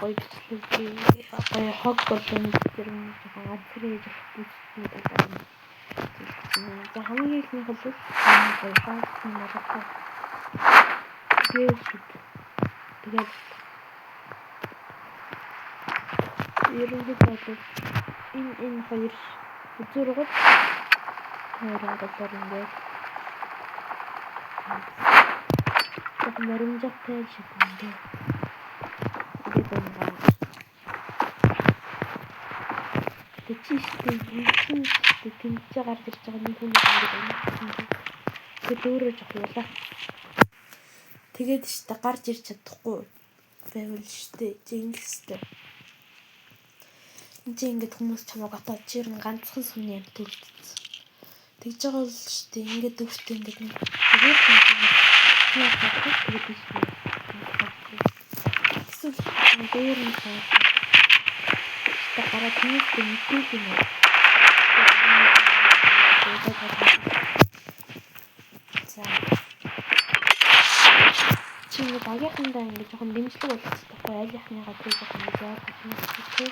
гоё бичлэг гоё хог болон тэр нь жоохон ганцхан ээж бүсний дагаж за хамгийн ихнийх бол гоё хогны малгай тэгээд ерөнхийдөө бол энэ хоёр үзүүргэл хоёрын ингээд жоохон наримжаатай шиг юм дээ. Тэчиштэй тэмцээ гарч ирж байгаа нэг хүн байдаг. Тэгээд өөрөө жоох ялаа. Тэгээд штэ гарч ирч чадахгүй байвал штэ зингэстэй. Энд ингээд хүмүүс чамайг отоод чир нь ганцхан сүмний амт үлдсэн. Тэгж байгаа бол штэ ингээд өвчтэй ингээд тэгээд эсвэл дээр нь гараад нийтдээ мэдээж юм уу. За. Чи багийнхандаа ингэ жоохон дэмжлэг болчихсон. Айлынхныгаа тэр жоохон яа гэж юм.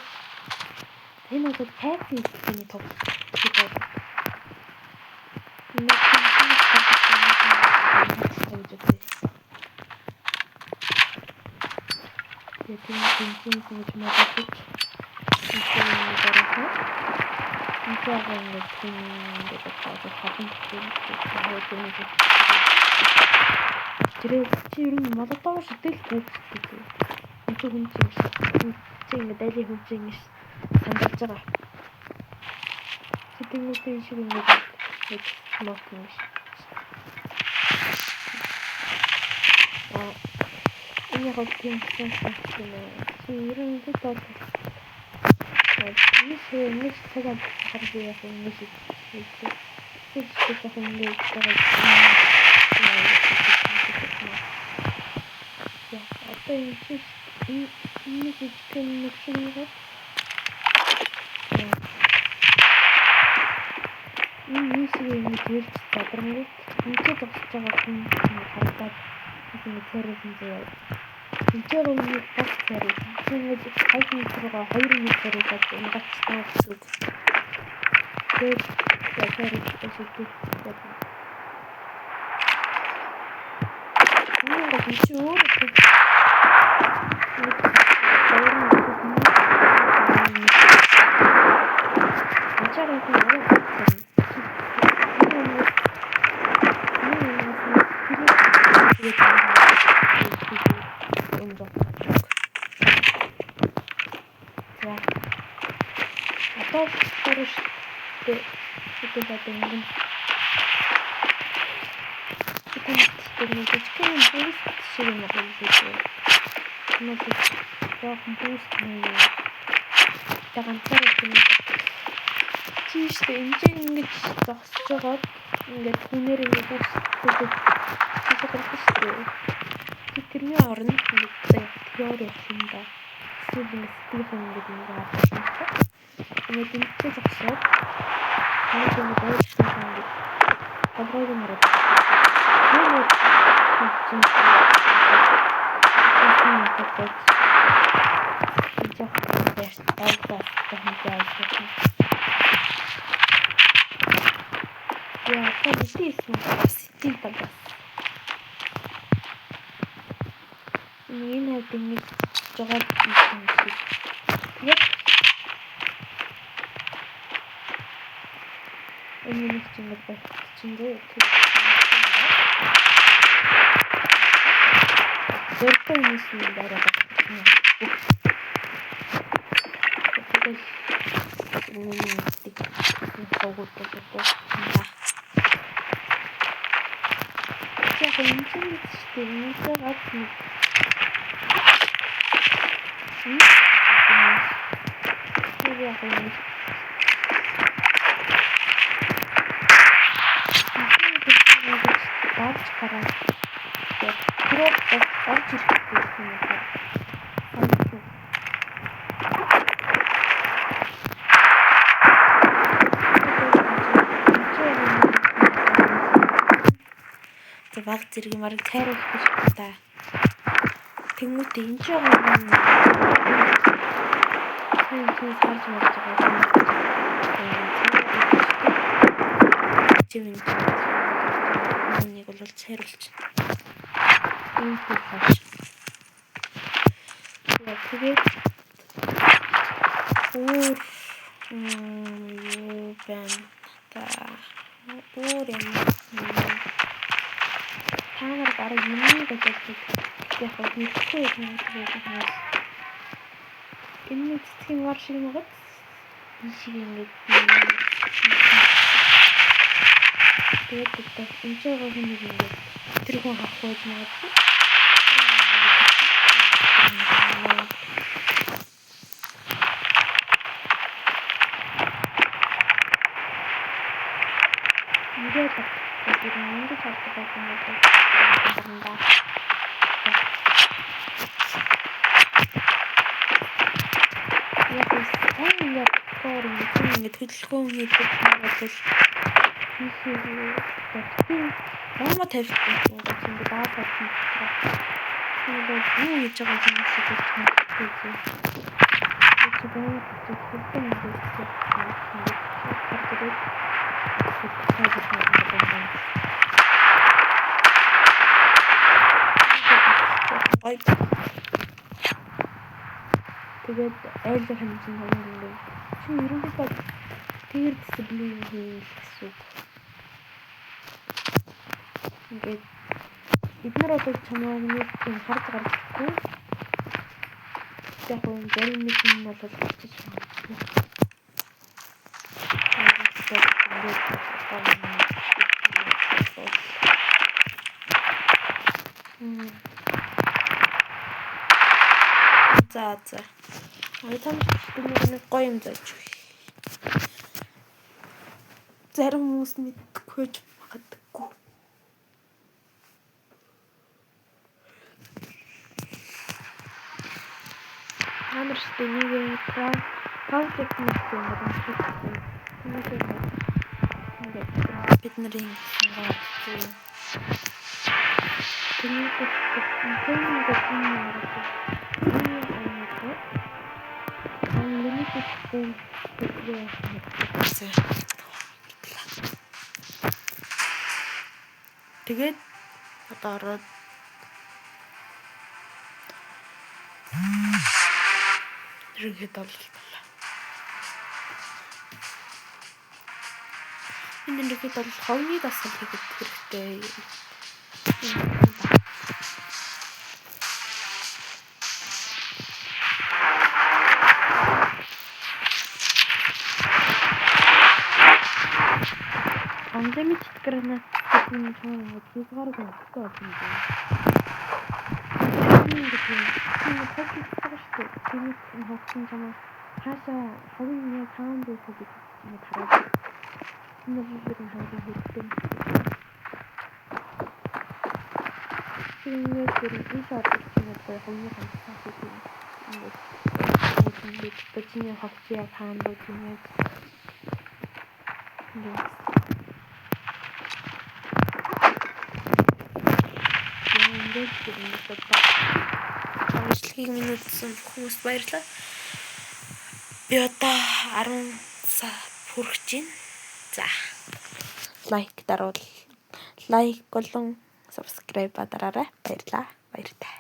Энэ бол хайртай хэлний топ. Тэр чи ер нь молотов шидэлгүй гэдэг. Энд хүн чи ингэ дайли хүн чи ингэ сандарч байгаа. Тэнгүүтэй шиг ингэ лот юм шиг. Энэ яг тийм ер нь тоо нэг цагаан харж яах юм нэг жоохон нэг одоо энэ нэг шинэ энэ зүйл задрангууд энэ зогсож байгаа хүн харагдаад энэ царайсан заяа. Эцэг өмнө бас царай. Тэгээд хайхын руугаа 2 метрээр ингээд тавьчихсан. Тэгээд царай төсөлдөж байна. Чи өөрөө Чиштэй ингэж зогсож байгаад ингээд хүнээр ингээд үсчихээд байгаа. Тэрний оронд теори юм да. Эсвэл сэтгэл ингээд байгаа. Тэгээд энэ зогсоод нэг юм байлсан юм. Гадрыг мөрөд. Я тоже здесь сидим тогда. Не надо не жогад юм шиг. Яг энэ нэг чинь зөртэй юм дараа. одоо баг зэрэг марыг цайруулах гэж байна та. Тэнгүүтээ энэ ч байгаа юм. Тийм харж марж байгаа юм. Тийм нэг бол цайруулж. Энэ хөөж. Тэгээд өөр юу байна та өөр юм танаар бараг юмний гэж яг хэлэхгүй юм байна. Энэ цэцгийн вар шиг нэгэд энэ шиг ингэж тэгээд энэ ч байгаа юм ингэж тэр хүн авах байж магадгүй. Тэгээд ингэж хардаг юм байна. Яг ингээд хөдөлгөөн хийдэг юм бол Яма тавьчих юм байна. Ингээд даасаа хийх. Тэгээд юу хийж байгаа юм шиг байна. Тэгээд айлын хэмжээ хавьяа чи ерөнхийдөө тэр дисциплин хийх гэсэн. Ингээд эдгээр одоо чамайг нэг юм харж гарахгүй. Яг нь зарим нэг юм бол болчих юм. За. Айтам нэг гоё юм зааж өгье. Зарим хүмүүс мэдхгүй ч магадгүй. Амар штэ нэг project нэгтэй юм байна. Бид нарын тэгээд одоо ороод ирэхэд боллоо. Энэ нэгэд бол ховны дасгал хийхэд хэрэгтэй. Unlimited гранат гэдэг нь зүгээр гэнэтэй болсон юм байна. Энэ хогсон замаа хаашаа хогны таан дүүсээ гэж хараад энэ бүхэн хамгийн хэрэгтэй. Энэ дээр ийш орчих юм бол хогны хамтаа хийх юм. Ингээд бочны хогцоо таан дүүс юм. Ажлыг минь үзсэн хүмүүст баярлалаа. Би одоо 10 сая хүрэж байна. За. Лайк болон subscribe дараарай. Баярлалаа. Баяртай.